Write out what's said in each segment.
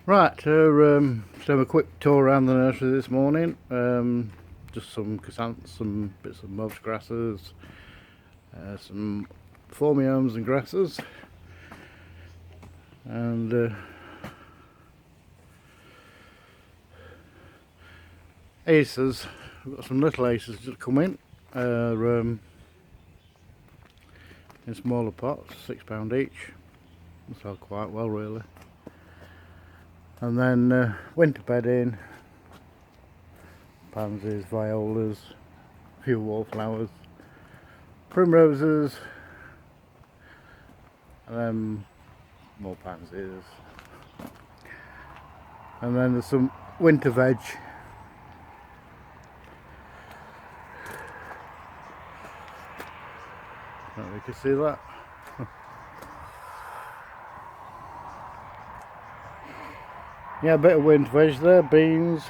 Right, so a quick tour around the nursery this morning. Just some chrysanthemums, some bits of mulch grasses, some phormiums and grasses, and acers. We've got some little acers just come in smaller pots, £6 each. They sell quite well, really. And then winter bedding, pansies, violas, a few wallflowers, primroses, and then more pansies. And then there's some winter veg. Don't know if you can see that. Yeah, a bit of winter veg there, beans,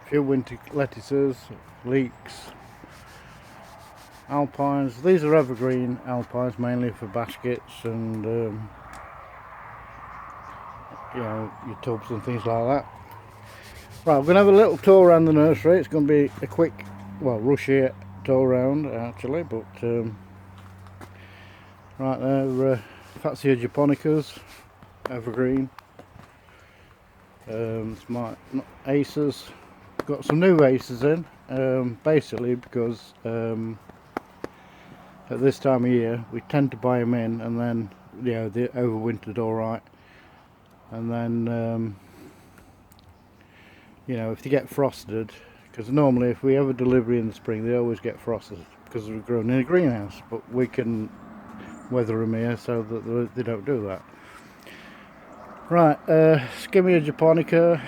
a few winter lettuces, leeks, alpines. These are evergreen alpines, mainly for baskets and you know, your tubs and things like that. Right, we're going to have a little tour around the nursery. It's going to be a quick, well, rushy tour around actually, but right there, Fatsia japonicas, evergreen. It's my acers. Got some new acers in, basically because at this time of year we tend to buy them in, and then you know they're overwintered all right, and then you know, if they get frosted, because normally if we have a delivery in the spring they always get frosted because they're grown in a greenhouse, but we can weather them here so that they don't do that. Right, Skimmia japonica,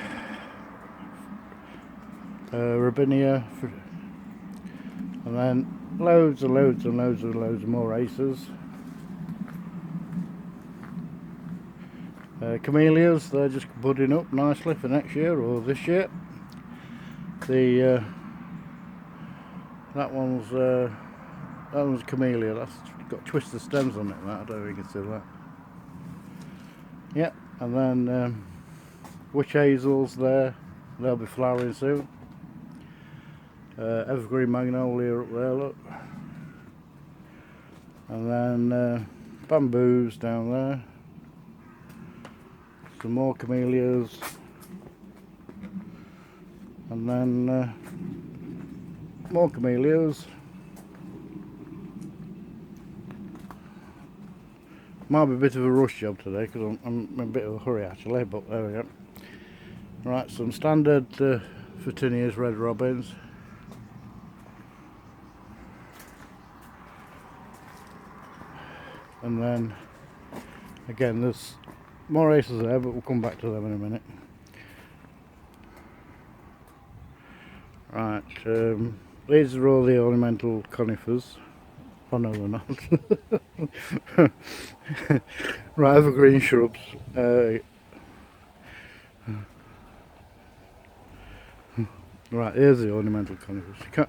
Robinia, and then loads and loads and loads and loads more acers. Camellias, they're just budding up nicely for next year or this year. The that one's camellia. That's got twisted stems on it. That I don't know if you can see that. Yep, and then witch hazels there. They'll be flowering soon. Evergreen magnolia up there, look. And then bamboos down there. Some more camellias. And then more camellias. Might be a bit of a rush job today because I'm in a bit of a hurry actually, but there we go. Right, some standard Photinias red robins. And then again there's more acers there, but we'll come back to them in a minute. Right, these are all the ornamental conifers. Oh no, they're not. Right, evergreen shrubs. Right, here's the ornamental conifers. It's a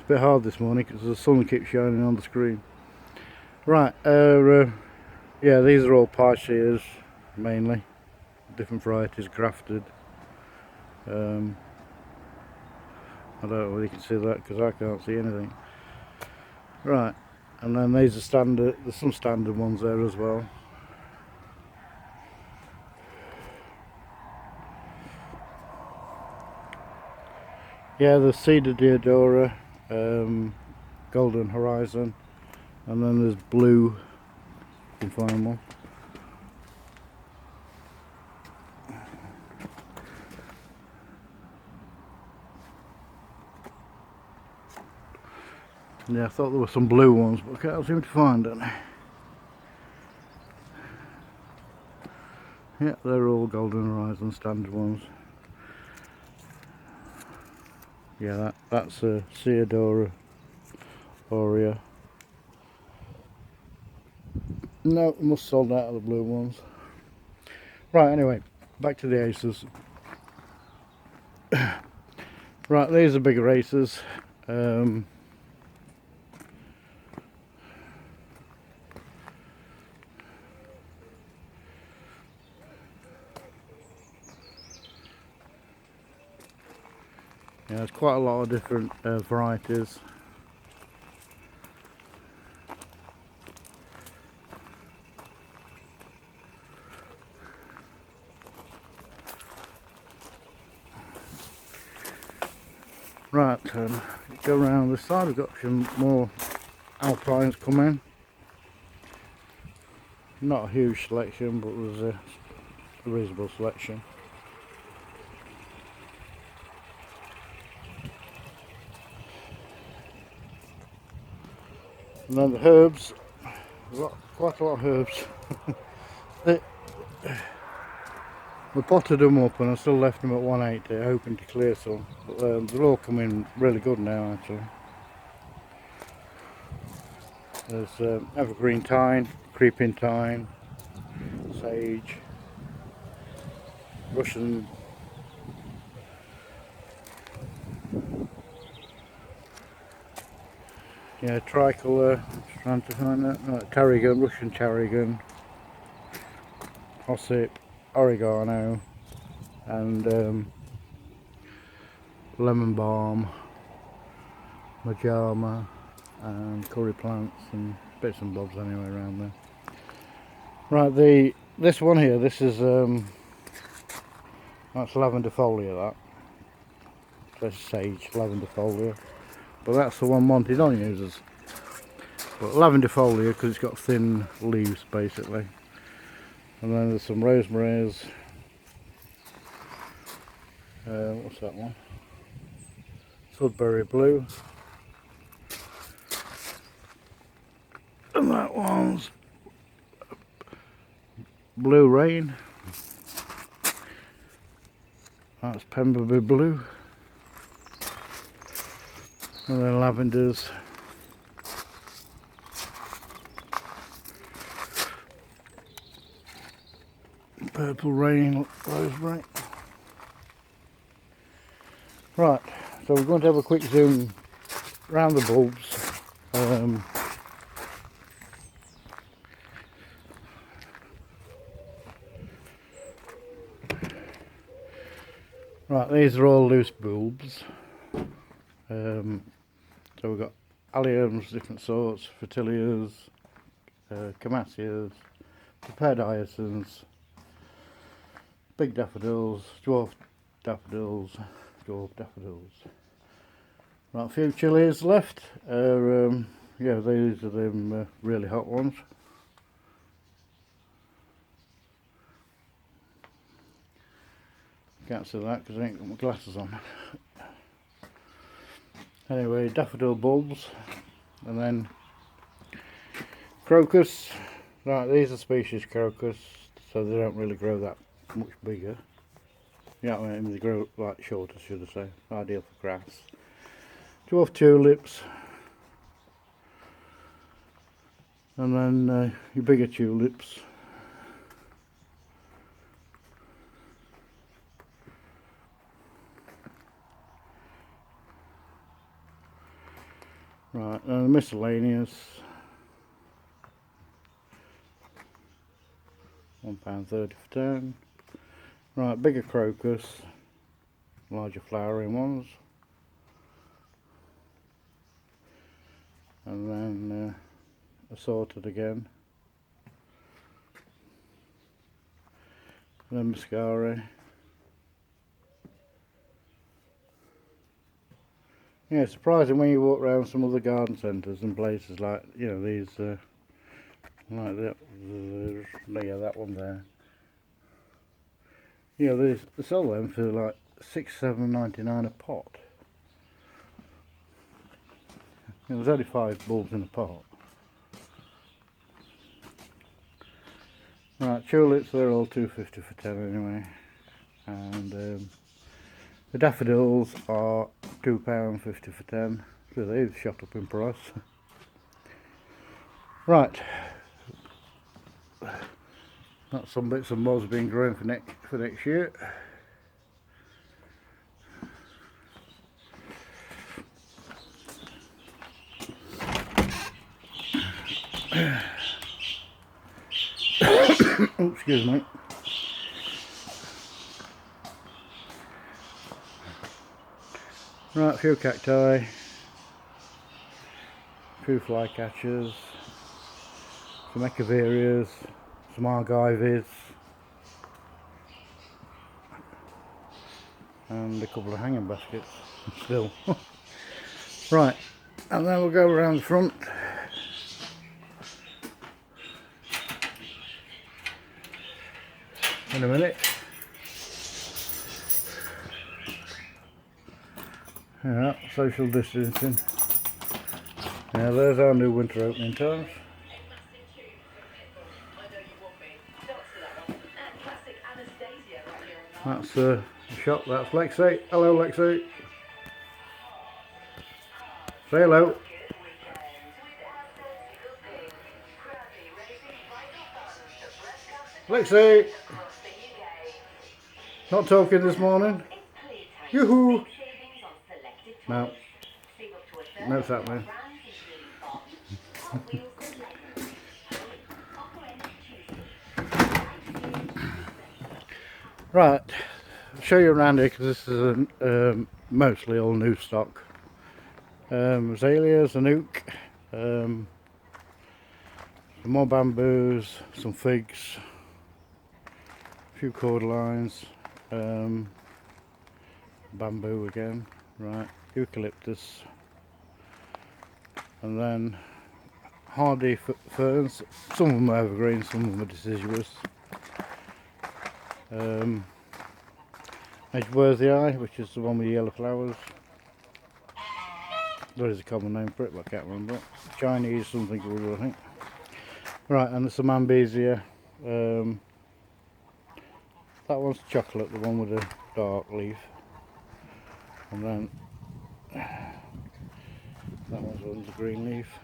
bit hard this morning because the sun keeps shining on the screen. Right, yeah, these are all parchias mainly, different varieties grafted. I don't know whether you can see that because I can't see anything. Right, and then these are standard, there's some standard ones there as well. Yeah, the Cedar Deodora, Golden Horizon, and then there's blue, you can find one. Yeah, I thought there were some blue ones, but I can't seem to find any. Yeah, they're all Golden Horizon standard ones. Yeah, that's a Ceodora Aurea. No, must have sold out of the blue ones. Right, anyway, back to the acers. Right, these are bigger acers. Yeah, there's quite a lot of different varieties. Right, go around this side. We've got some more alpines coming. Not a huge selection, but there's a reasonable selection. And then the herbs, quite a lot of herbs. We potted them up and I still left them at 180, hoping to clear some. But they're all coming really good now, actually. There's evergreen thyme, creeping thyme, sage, Russian, yeah, tricolour, trying to find that, right, tarragon, Russian tarragon, ossip, oregano, and lemon balm, majama, and curry plants and bits and bobs anyway around there. Right, this one here, this is that's lavender folia, that's sage lavender folia, but that's the one Monty Don uses. But lavender folia because it's got thin leaves basically. And then there's some rosemaries. What's that one? Sudbury blue. And that one's blue rain. That's Pemberley blue. And then lavenders. Purple rain, rosemary. Right, so we're going to have a quick zoom around the bulbs. Right, these are all loose bulbs. So we've got alliums, different sorts, fritilla's, camasias, prepared hyacinths, big daffodils, dwarf daffodils. Right, a few chilies left. Yeah, these are them really hot ones. Can't see that because I ain't got my glasses on. Anyway, daffodil bulbs, and then crocus. Right, these are species crocus, so they don't really grow that much bigger. Yeah, I mean, they grow like shorter, should I say. Ideal for grass. Dwarf tulips, and then your bigger tulips. Right, miscellaneous. £1.30 for 10. Right, bigger crocus, larger flowering ones, and then assorted again, and then mascara. Yeah, it's surprising when you walk around some other garden centres and places like, you know, these, like that, yeah, that one there. You know, they sell them for like £6–7.99 a pot. You know, there's only 5 bulbs in a pot. Right, tulips, they're all £2.50 for 10 anyway. And the daffodils are £2.50 for 10. So they've shot up in price. Right. That's some bits and bobs being grown for next year. Oh, excuse me. Right, a few cacti, a few flycatchers, some echeverias, some argyves, and a couple of hanging baskets still. Right, and then we'll go around the front. In a minute. Yeah, social distancing. Yeah, there's our new winter opening times. That's a shop, that's Lexi. Hello Lexi. Say hello. Lexi! Not talking this morning? Yoo-hoo! No. No, it's happening. Right, I'll show you around here because this is mostly all new stock. Azaleas, a nuke, some more bamboos, some figs, a few cordylines, bamboo again, right, eucalyptus, and then hardy ferns. Some of them are evergreen, some of them are deciduous. Edgeworthii, which is the one with the yellow flowers. There is a common name for it, but I can't remember. Chinese something or other, I think. Right, and there's some ambesia. That one's chocolate, the one with the dark leaf. And then that one's the green leaf.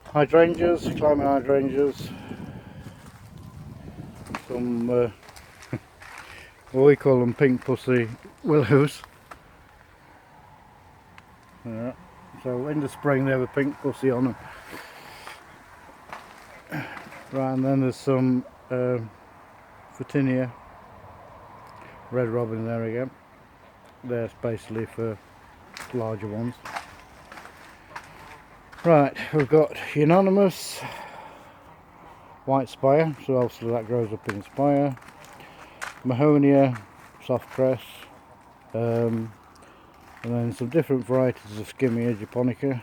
Hydrangeas, climbing hydrangeas. Some, well, we call them pink pussy willows. Yeah. So in the spring they have a pink pussy on them. Right, and then there's some Photinia, red robin there again. There's basically for larger ones. Right, we've got unanimous white spire, so obviously that grows up in spire. Mahonia, soft cress, and then some different varieties of skimmia japonica,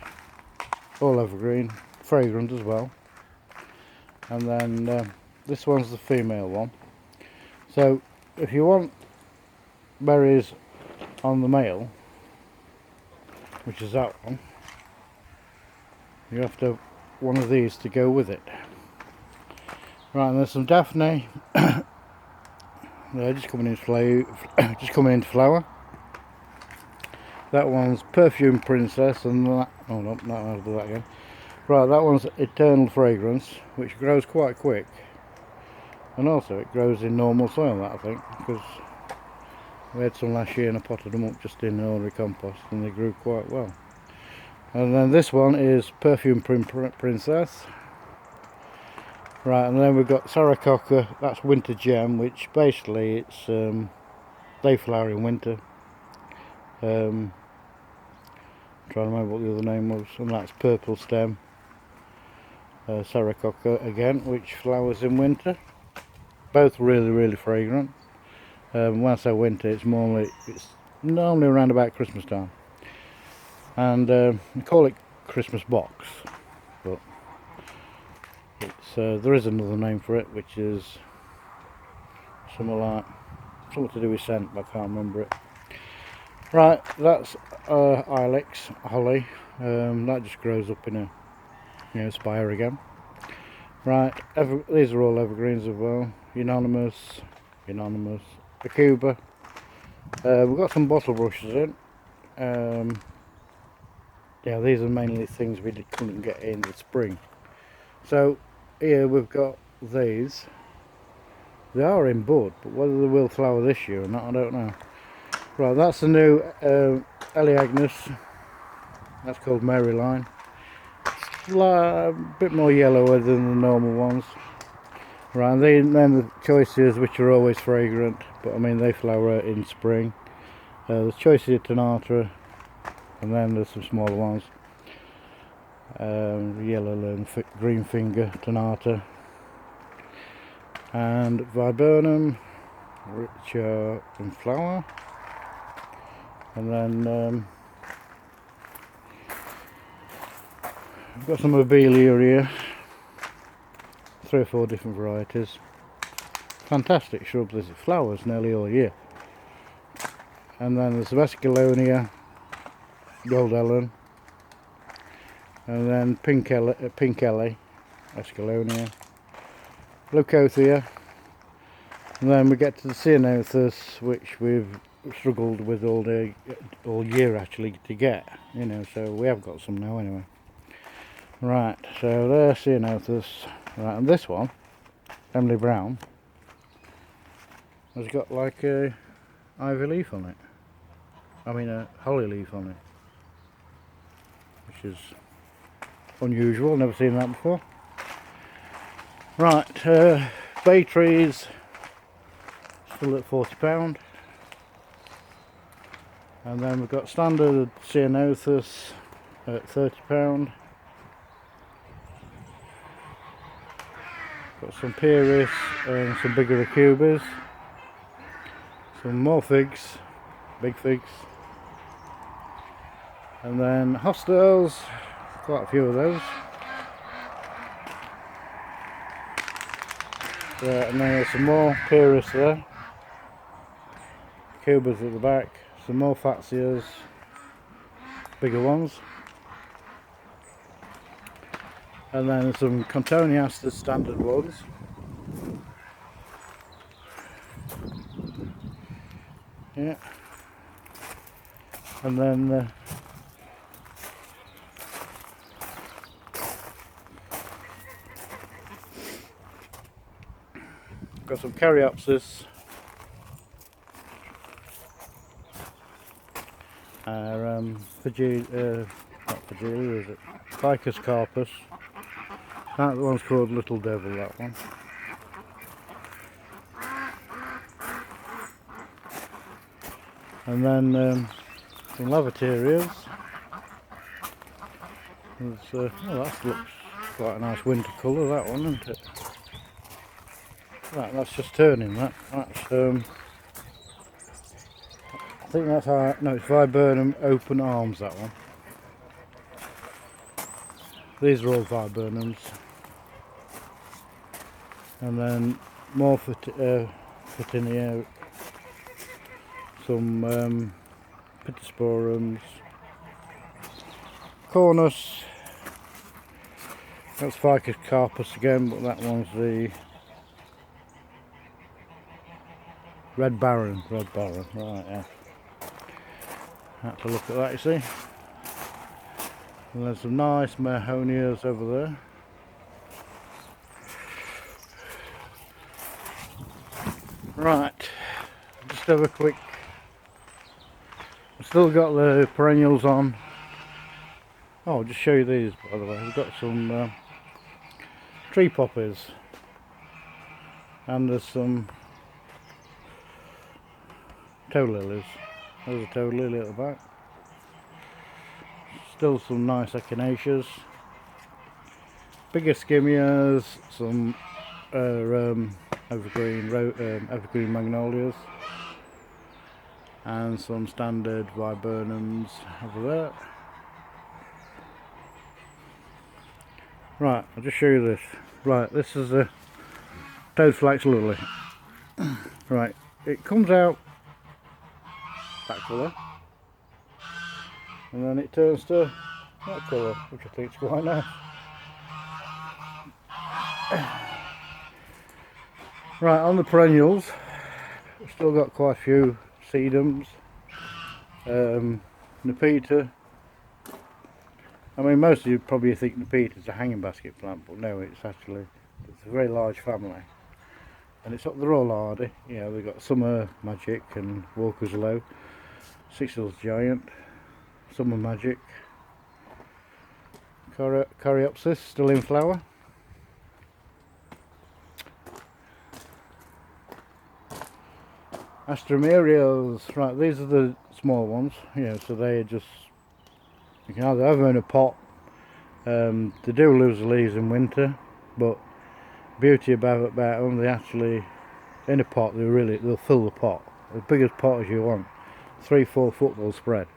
all evergreen, fragrant as well. And then this one's the female one. So if you want berries on the male, which is that one, you have to have one of these to go with it. Right, and there's some Daphne. They're just coming into flower. That one's Perfume Princess, and that, oh no, I'll do that again. Right, that one's Eternal Fragrance, which grows quite quick, and also it grows in normal soil, that I think, because we had some last year and I potted them up just in ordinary compost, and they grew quite well. And then this one is Perfume Princess. Right, and then we've got Saracocca, that's Winter Gem, which basically it's they flower in winter. Trying to remember what the other name was, and that's Purple Stem Saracocca again, which flowers in winter. Both really fragrant. When I say winter, it's normally around about Christmas time, and we call it Christmas box, but it's there is another name for it, which is something to do with scent, but I can't remember it. Right, that's Ilex holly. That just grows up in a spire again. Right, these are all evergreens as well. Unanimous, Acuba. We've got some bottle brushes in. Yeah, these are mainly things we couldn't get in the spring. So here we've got these. They are in bud, but whether they will flower this year or not, I don't know. Right, that's the new Eleagnus. That's called Maryline. It's a bit more yellower than the normal ones. Right, and then the choices, which are always fragrant, but I mean they flower in spring. The choicea tonata, and then there's some smaller ones. Yellow and green finger tonata, and viburnum, which are in flower, and then I've got some lobelia here, 3 or 4 different varieties. Fantastic shrubs. There's flowers nearly all year. And then there's some Escallonia, Gold Ellen, and then Pink Ellie, Escallonia, Leucothea, and then we get to the Ceanothus, which we've struggled with all year actually to get, you know, so we have got some now anyway. Right, so there's Ceanothus. Right, and this one, Emily Brown, has got like a ivy leaf on it. I mean a holly leaf on it, which is unusual, never seen that before. Right, bay trees, still at £40. And then we've got standard Ceanothus at £30. Got some Pieris and some bigger Acubas. Some more figs, big figs. And then hostels, quite a few of those. And then there's some more Pieris there. Cubas at the back, some more Fatsias, bigger ones. And then some Contoniastas standard ones. Yeah. And then got some Caryopsis, not Fagilia, is it? Ficus carpus. That one's called Little Devil, that one. And then some Lavaterias. Oh, that looks quite a nice winter colour, that one, isn't it? Right, that's just turning, that's I think that's how, no, it's Viburnum Open Arms, that one. These are all Viburnums. And then more Photinia, some Pittosporums, Cornus, that's Ficus carpus again, but that one's the Red Baron, right, yeah. Had to look at that, you see. And there's some nice Mahonias over there. Right, just have a quick. I've still got the perennials on. Oh, I'll just show you these, by the way. We've got some tree poppies, and there's some toe lilies. There's a toe lily at the back. Still some nice echinaceas, bigger skimmias, some evergreen magnolias, and some standard viburnums over there. Right, I'll just show you this. Right, this is a toadflax lily. Right, it comes out that colour, and then it turns to that colour, which I think is quite nice. Right, on the perennials, we've still got quite a few sedums, Nepeta. I mean, most of you probably think Nepeta is a hanging basket plant, but no, it's a very large family, and they're all hardy. You know, they've got Summer Magic and Walker's Low, Six Hills Giant, Summer Magic, Caryopsis still in flower. Astromerials, right, these are the small ones, so they just, you can either have them in a pot. They do lose the leaves in winter, but beauty about them, they actually, in a pot, they'll fill the pot, as big as pot as you want, 3-4 football spread.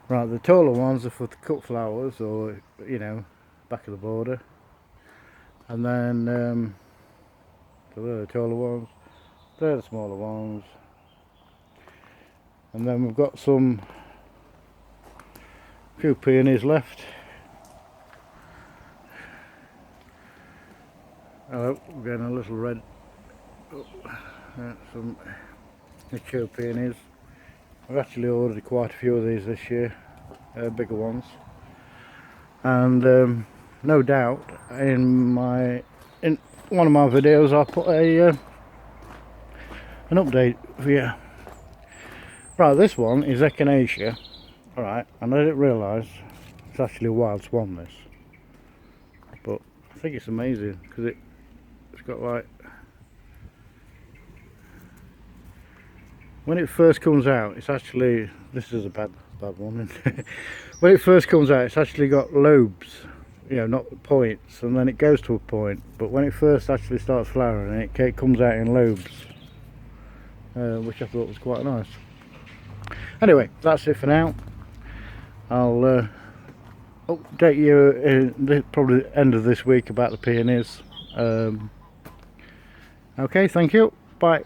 Right, the taller ones are for the cut flowers, or back of the border, and then so they're the taller ones, they're the smaller ones, and then we've got a few peonies left. Oh, we're getting a little red. Some mature peonies. I've actually ordered quite a few of these this year, bigger ones, and no doubt in one of my videos I'll put an update for you. Right, this one is echinacea. Alright, and I didn't realise it's actually a wild swan, this, but I think it's amazing because it's got like, when it first comes out, it's actually, this is a bad one, when it first comes out, it's actually got lobes, not points, and then it goes to a point, but when it first actually starts flowering, it comes out in lobes, which I thought was quite nice. Anyway, that's it for now. I'll update you probably the end of this week about the peonies. Okay, thank you, bye.